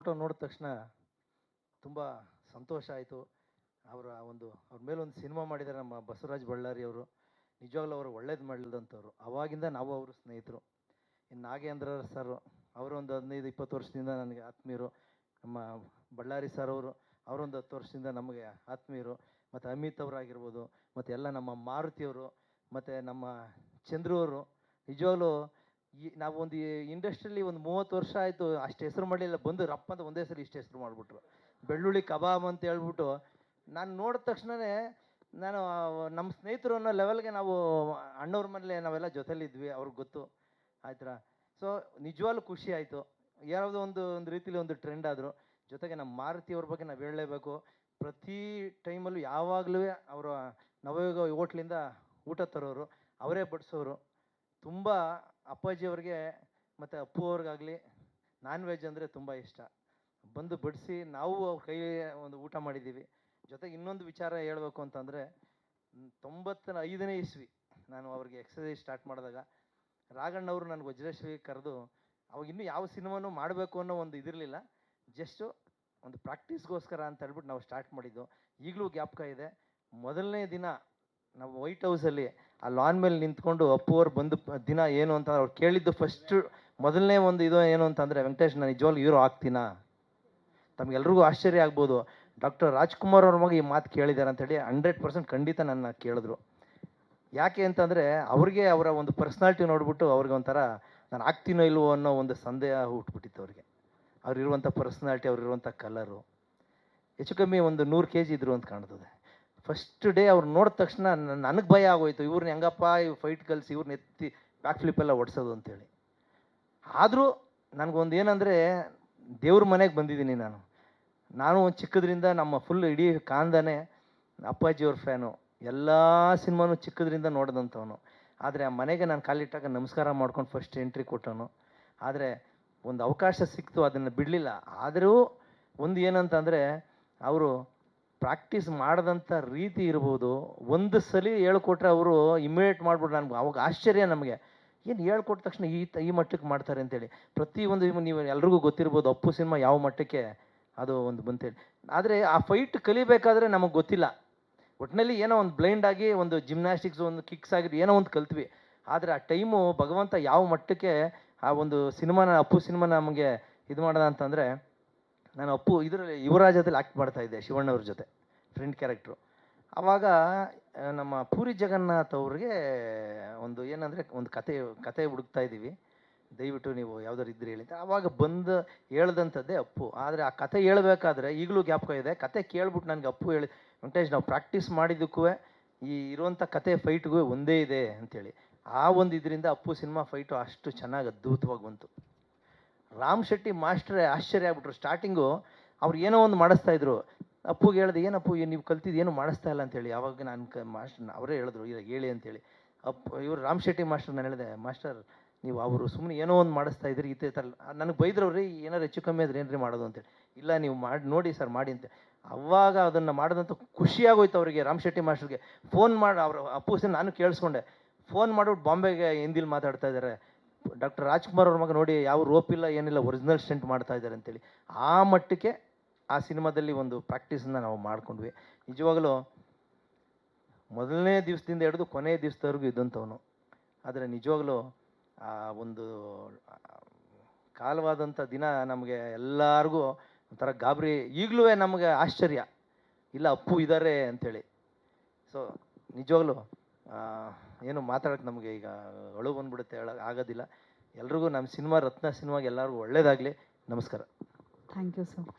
Photo ನೋಡಿದ ತಕ್ಷಣ ತುಂಬ ಸಂತೋಷ ಆಯಿತು. ಅವ್ರ ಮೇಲೆ ಒಂದು ಸಿನಿಮಾ ಮಾಡಿದ್ದಾರೆ ನಮ್ಮ ಬಸವರಾಜ್ ಬಳ್ಳಾರಿ ಅವರು. ನಿಜವಾಗ್ಲೂ ಅವರು ಒಳ್ಳೇದು ಮಾಡಿದಂಥವ್ರು. ಅವಾಗಿಂದ ನಾವು ಅವರು ಸ್ನೇಹಿತರು. ಇನ್ನು ನಾಗೇಂದ್ರ ಸರ್ ಅವರು ಒಂದು 15-20 ವರ್ಷದಿಂದ ನನಗೆ ಆತ್ಮೀಯರು. ನಮ್ಮ ಬಳ್ಳಾರಿ ಸರ್ ಅವರೊಂದು 10 ವರ್ಷದಿಂದ ನಮಗೆ ಆತ್ಮೀಯರು. ಮತ್ತು ಅಮಿತ್ ಅವರಾಗಿರ್ಬೋದು, ಮತ್ತು ಎಲ್ಲ ನಮ್ಮ ಮಾರುತಿಯವರು, ಮತ್ತು ನಮ್ಮ ಚಂದ್ರು ಅವರು. ನಿಜವಾಗ್ಲೂ ನಾವು ಒಂದು ಇಂಡಸ್ಟ್ರಿಯಲ್ಲಿ ಒಂದು 30 ವರ್ಷ ಆಯಿತು, ಅಷ್ಟು ಹೆಸರು ಮಾಡಲಿಲ್ಲ. ಬಂದು ರಪ್ಪ ಅಂತ ಒಂದೇ ಸಲ ಇಷ್ಟು ಹೆಸರು ಮಾಡಿಬಿಟ್ರು. ಬೆಳ್ಳುಳ್ಳಿ ಕಬಾಬ್ ಅಂತ ಹೇಳ್ಬಿಟ್ಟು ನಾನು ನೋಡಿದ ತಕ್ಷಣವೇ ನಾನು ನಮ್ಮ ಸ್ನೇಹಿತರು ಅನ್ನೋ ಲೆವೆಲ್ಗೆ ನಾವು ಅಣ್ಣವ್ರ ಮನೇಲೆ ನಾವೆಲ್ಲ ಜೊತೆಲಿದ್ವಿ, ಅವ್ರಿಗೆ ಗೊತ್ತು ಆಯ್ತಾ. ಸೊ ನಿಜವಾಗ್ಲೂ ಖುಷಿ ಆಯಿತು. ಯಾವುದೋ ಒಂದು ರೀತಿಲಿ ಒಂದು ಟ್ರೆಂಡ್ ಆದರು. ಜೊತೆಗೆ ನಮ್ಮ ಮಾರುತಿಯವ್ರ ಬಗ್ಗೆ ನಾವು ಹೇಳಲೇಬೇಕು. ಪ್ರತಿ ಟೈಮಲ್ಲೂ ಯಾವಾಗಲೂ ಅವರ ನವಯುಗ ಹೋಟ್ಲಿಂದ ಊಟ ತರೋರು, ಅವರೇ ಬಡಿಸೋರು. ತುಂಬ ಅಪ್ಪಾಜಿಯವ್ರಿಗೆ ಮತ್ತು ಅಪ್ಪು ಅವ್ರಿಗಾಗಲಿ ನಾನ್ ವೆಜ್ ಅಂದರೆ ತುಂಬ ಇಷ್ಟ. ಬಂದು ಬಡಿಸಿ ನಾವು ಅವ್ರ ಕೈ ಒಂದು ಊಟ ಮಾಡಿದ್ದೀವಿ. ಜೊತೆಗೆ ಇನ್ನೊಂದು ವಿಚಾರ ಹೇಳಬೇಕು ಅಂತಂದರೆ 95ನೇ ಇಸ್ವಿ ನಾನು ಅವ್ರಿಗೆ ಎಕ್ಸಸೈಸ್ ಸ್ಟಾರ್ಟ್ ಮಾಡಿದಾಗ ರಾಘಣ್ಣವರು ನನಗೆ ವಜ್ರೇಶ್ವರಿ ಕರೆದು, ಅವಾಗ ಇನ್ನೂ ಯಾವ ಸಿನಿಮಾನೂ ಮಾಡಬೇಕು ಅನ್ನೋ ಒಂದು ಇದಿರಲಿಲ್ಲ, ಜಸ್ಟು ಒಂದು ಪ್ರಾಕ್ಟೀಸ್ಗೋಸ್ಕರ ಅಂತ ಹೇಳ್ಬಿಟ್ಟು ನಾವು ಸ್ಟಾರ್ಟ್ ಮಾಡಿದ್ದು. ಈಗಲೂ ಜ್ಞಾಪಕ ಇದೆ. ಮೊದಲನೇ ದಿನ ನಾವು ವೈಟ್ ಹೌಸಲ್ಲಿ ಆ ಲಾನ್ ಮೇಲೆ ನಿಂತ್ಕೊಂಡು ಅಪ್ಪು ಅವ್ರು ಬಂದು ದಿನ ಏನು ಅಂತ ಅವ್ರು ಕೇಳಿದ್ದು ಫಸ್ಟು ಮೊದಲನೇ ಒಂದು ಇದು ಏನು ಅಂತಂದರೆ, ವೆಂಕಟೇಶ್ ನಾನು ನಿಜವಾಗ್ಲೂ ಹೀರೋ ಆಗ್ತೀನಾ? ತಮಗೆಲ್ರಿಗೂ ಆಶ್ಚರ್ಯ ಆಗ್ಬೋದು, ಡಾಕ್ಟರ್ ರಾಜ್ಕುಮಾರ್ ಅವ್ರ ಮಗ ಈ ಮಾತು ಕೇಳಿದ್ದಾರೆ ಅಂತೇಳಿ 100% ಖಂಡಿತ ನನ್ನ ಕೇಳಿದ್ರು. ಯಾಕೆ ಅಂತಂದರೆ ಅವ್ರಿಗೆ ಅವರ ಒಂದು ಪರ್ಸ್ನಾಲಿಟಿ ನೋಡ್ಬಿಟ್ಟು ಅವ್ರಿಗೆ ಒಂಥರ ನಾನು ಆಗ್ತೀನೋ ಇಲ್ವೋ ಅನ್ನೋ ಒಂದು ಸಂದೇಹ ಹುಟ್ಬಿಟ್ಟಿತ್ತು ಅವ್ರಿಗೆ. ಅವ್ರಿರುವಂಥ ಪರ್ಸ್ನಾಲಿಟಿ, ಅವ್ರಿರುವಂಥ ಕಲರು. ಹೆಚ್ಚು ಕಮ್ಮಿ ಒಂದು 100 kg ಇದ್ರು ಅಂತ ಕಾಣ್ತದೆ. ಫಸ್ಟ್ ಡೇ ಅವ್ರು ನೋಡಿದ ತಕ್ಷಣ ನನಗೆ ಭಯ ಆಗೋಯ್ತು, ಇವ್ರನ್ನ ಹೆಂಗಪ್ಪ ಇವ್ ಫೈಟ್ ಕಲಿಸಿ ಇವ್ರನ್ನ ಎತ್ತಿ ಬ್ಯಾಕ್ ಫ್ಲಿಪ್ಪೆಲ್ಲ ಓಡಿಸೋದು ಅಂತೇಳಿ. ಆದರೂ ನನಗೊಂದು ಏನಂದರೆ, ದೇವ್ರ ಮನೆಗೆ ಬಂದಿದ್ದೀನಿ ನಾನು ಚಿಕ್ಕದ್ರಿಂದ ನಮ್ಮ ಫುಲ್ ಇಡೀ ಕಾಂದನೇ ಅಪ್ಪಾಜಿಯವ್ರ ಫ್ಯಾನು. ಎಲ್ಲ ಸಿನಿಮಾನು ಚಿಕ್ಕದ್ರಿಂದ ನೋಡಿದಂಥವನು. ಆದರೆ ಆ ಮನೆಗೆ ನಾನು ಕಾಲಿಟ್ಟಾಗ ನಮಸ್ಕಾರ ಮಾಡ್ಕೊಂಡು ಫಸ್ಟ್ ಎಂಟ್ರಿ ಕೊಟ್ಟವನು. ಆದರೆ ಒಂದು ಅವಕಾಶ ಸಿಕ್ತು, ಅದನ್ನು ಬಿಡಲಿಲ್ಲ. ಆದರೂ ಒಂದು ಏನಂತಂದರೆ, ಅವರು ಪ್ರಾಕ್ಟೀಸ್ ಮಾಡಿದಂಥ ರೀತಿ ಇರ್ಬೋದು. ಒಂದು ಸಲ ಹೇಳ್ಕೊಟ್ರೆ ಅವರು ಇಮಿಡಿಯೇಟ್ ಮಾಡಿಬಿಟ್ರು. ನನಗೆ ಅವಾಗ ಆಶ್ಚರ್ಯ, ನಮಗೆ ಏನು ಹೇಳ್ಕೊಟ್ಟ ತಕ್ಷಣ ಈ ಮಟ್ಟಕ್ಕೆ ಮಾಡ್ತಾರೆ ಅಂತೇಳಿ. ಪ್ರತಿಯೊಂದು ನೀವು ಎಲ್ರಿಗೂ ಗೊತ್ತಿರ್ಬೋದು ಅಪ್ಪು ಸಿನಿಮಾ ಯಾವ ಮಟ್ಟಕ್ಕೆ ಅದು ಒಂದು ಬಂತೇಳಿ. ಆದರೆ ಆ ಫೈಟ್ ಕಲಿಬೇಕಾದ್ರೆ ನಮಗೆ ಗೊತ್ತಿಲ್ಲ. ಒಟ್ಟಿನಲ್ಲಿ ಏನೋ ಒಂದು ಬ್ಲೈಂಡ್ ಆಗಿ ಒಂದು ಜಿಮ್ನಾಸ್ಟಿಕ್ಸ್, ಒಂದು ಕಿಕ್ಸ್ ಆಗಿದ್ದು ಏನೋ ಒಂದು ಕಲ್ತ್ವಿ. ಆದರೆ ಆ ಟೈಮು ಭಗವಂತ ಯಾವ ಮಟ್ಟಕ್ಕೆ ಆ ಒಂದು ಸಿನಿಮಾನ ಅಪ್ಪು ಸಿನಿಮಾ ನಮಗೆ ಇದು ಮಾಡೋದ ಅಂತಂದರೆ, ನಾನು ಅಪ್ಪು ಇದರಲ್ಲಿ ಯುವರಾಜ್ ಜೊತೆಲಿ ಆ್ಯಕ್ಟ್ ಮಾಡ್ತಾಯಿದ್ದೆ, ಶಿವಣ್ಣವ್ರ ಜೊತೆ ಫ್ರೆಂಡ್ ಕ್ಯಾರೆಕ್ಟ್ರು. ಆವಾಗ ನಮ್ಮ ಪೂರಿ ಜಗನ್ನಾಥ್ ಅವ್ರಿಗೆ ಒಂದು ಏನಂದರೆ ಒಂದು ಕತೆ ಹುಡುಕ್ತಾ ಇದ್ದೀವಿ, ದಯವಿಟ್ಟು ನೀವು ಯಾವ್ದಾರು ಇದ್ರೆ ಹೇಳಿ ಅಂತ. ಆವಾಗ ಬಂದು ಹೇಳ್ದಂಥದ್ದೇ ಅಪ್ಪು. ಆದರೆ ಆ ಕತೆ ಹೇಳ್ಬೇಕಾದ್ರೆ ಈಗಲೂ ಜ್ಞಾಪಕ ಇದೆ. ಕತೆ ಕೇಳ್ಬಿಟ್ಟು ನನಗೆ ಅಪ್ಪು ಹೇಳಿ, ವೆಂಕಟೇಶ್ ನಾವು ಪ್ರಾಕ್ಟೀಸ್ ಮಾಡಿದ್ದಕ್ಕೂ ಈ ಇರುವಂಥ ಕತೆ ಫೈಟ್ಗೂ ಒಂದೇ ಇದೆ ಅಂಥೇಳಿ. ಆ ಒಂದು ಇದರಿಂದ ಅಪ್ಪು ಸಿನಿಮಾ ಫೈಟು ಅಷ್ಟು ಚೆನ್ನಾಗಿ ಅದ್ಭುತವಾಗಿ ಬಂತು. ರಾಮ್ ಶೆಟ್ಟಿ ಮಾಸ್ಟ್ರೇ ಆಶ್ಚರ್ಯ ಆಗ್ಬಿಟ್ರು. ಸ್ಟಾರ್ಟಿಂಗು ಅವ್ರು ಏನೋ ಒಂದು ಮಾಡಿಸ್ತಾಯಿದ್ರು. ಅಪ್ಪುಗೆ ಹೇಳಿದೆ, ಏನಪ್ಪು ನೀವು ಕಲ್ತಿದ್ದು ಏನು ಮಾಡಿಸ್ತಾ ಇಲ್ಲ ಅಂತೇಳಿ. ಆವಾಗ ನಾನು ಮಾಸ್ಟರ್ ಅವರೇ ಹೇಳಿದ್ರು, ಇಲ್ಲ ಹೇಳಿ ಅಂತೇಳಿ. ಇವರು ರಾಮ್ ಶೆಟ್ಟಿ ಮಾಸ್ಟರ್ ನಾನು ಹೇಳಿದೆ, ಮಾಸ್ಟರ್ ನೀವು ಅವರು ಸುಮ್ಮನೆ ಏನೋ ಒಂದು ಮಾಡಿಸ್ತಾ ಇದ್ರಿ ಈ ಥರ. ನನಗೆ ಬೈದ್ರವ್ರಿ, ಏನಾರು ಹೆಚ್ಚು ಕಮ್ಮಿ ಆದ್ರೆ ಏನ್ರಿ ಮಾಡೋದು ಅಂತೇಳಿ. ಇಲ್ಲ ನೀವು ಮಾಡಿ ನೋಡಿ ಸರ್ ಮಾಡಿ ಅಂತ. ಅವಾಗ ಅದನ್ನು ಮಾಡೋದಂತೂ ಖುಷಿಯಾಗೋಯ್ತು ಅವರಿಗೆ. ರಾಮ್ ಶೆಟ್ಟಿ ಮಾಸ್ಟರ್ಗೆ ಫೋನ್ ಮಾಡಿ ಅವರು ಅಪ್ಪು ಸಿನ್ ನಾನು ಕೇಳಿಸ್ಕೊಂಡೆ. ಫೋನ್ ಮಾಡಿಬಿಟ್ಟು ಬಾಂಬೆಗೆ ಹಿಂದಿಲಿ ಮಾತಾಡ್ತಾ ಇದ್ದಾರೆ, ಡಾಕ್ಟರ್ ರಾಜ್ಕುಮಾರ್ ಅವ್ರ ಮಗ ನೋಡಿ ಯಾವ ರೋಪ್ ಇಲ್ಲ ಏನಿಲ್ಲ, ಒರಿಜಿನಲ್ ಸ್ಟೆಂಟ್ ಮಾಡ್ತಾ ಇದ್ದಾರೆ ಅಂತೇಳಿ. ಆ ಮಟ್ಟಕ್ಕೆ ಆ ಸಿನಿಮಾದಲ್ಲಿ ಒಂದು ಪ್ರಾಕ್ಟೀಸನ್ನು ನಾವು ಮಾಡ್ಕೊಂಡ್ವಿ. ನಿಜವಾಗಲೂ ಮೊದಲನೇ ದಿವಸದಿಂದ ಹಿಡಿದು ಕೊನೆಯ ದಿವಸದವರೆಗೂ ಇದ್ದಂಥವನು. ಆದರೆ ನಿಜವಾಗಲೂ ಆ ಒಂದು ಕಾಲವಾದಂಥ ದಿನ ನಮಗೆ ಎಲ್ಲರಿಗೂ ಒಂಥರ ಗಾಬರಿ. ಈಗಲೂ ನಮಗೆ ಆಶ್ಚರ್ಯ, ಇಲ್ಲ ಅಪ್ಪು ಇದ್ದಾರೆ ಅಂಥೇಳಿ. ಸೊ ನಿಜವಾಗ್ಲೂ ಏನು ಮಾತಾಡೋಕ್ಕೆ ನಮಗೆ ಈಗ ಅಳು ಬಂದ್ಬಿಡುತ್ತೆ, ಆಗೋದಿಲ್ಲ. ಎಲ್ರಿಗೂ ನಮ್ಮ ಸಿನಿಮಾ ರತ್ನ ಸಿನಿಮಾಗೆ ಎಲ್ಲರಿಗೂ ಒಳ್ಳೆಯದಾಗಲಿ. ನಮಸ್ಕಾರ. Thank you sir.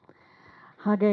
ಹಾಗೆ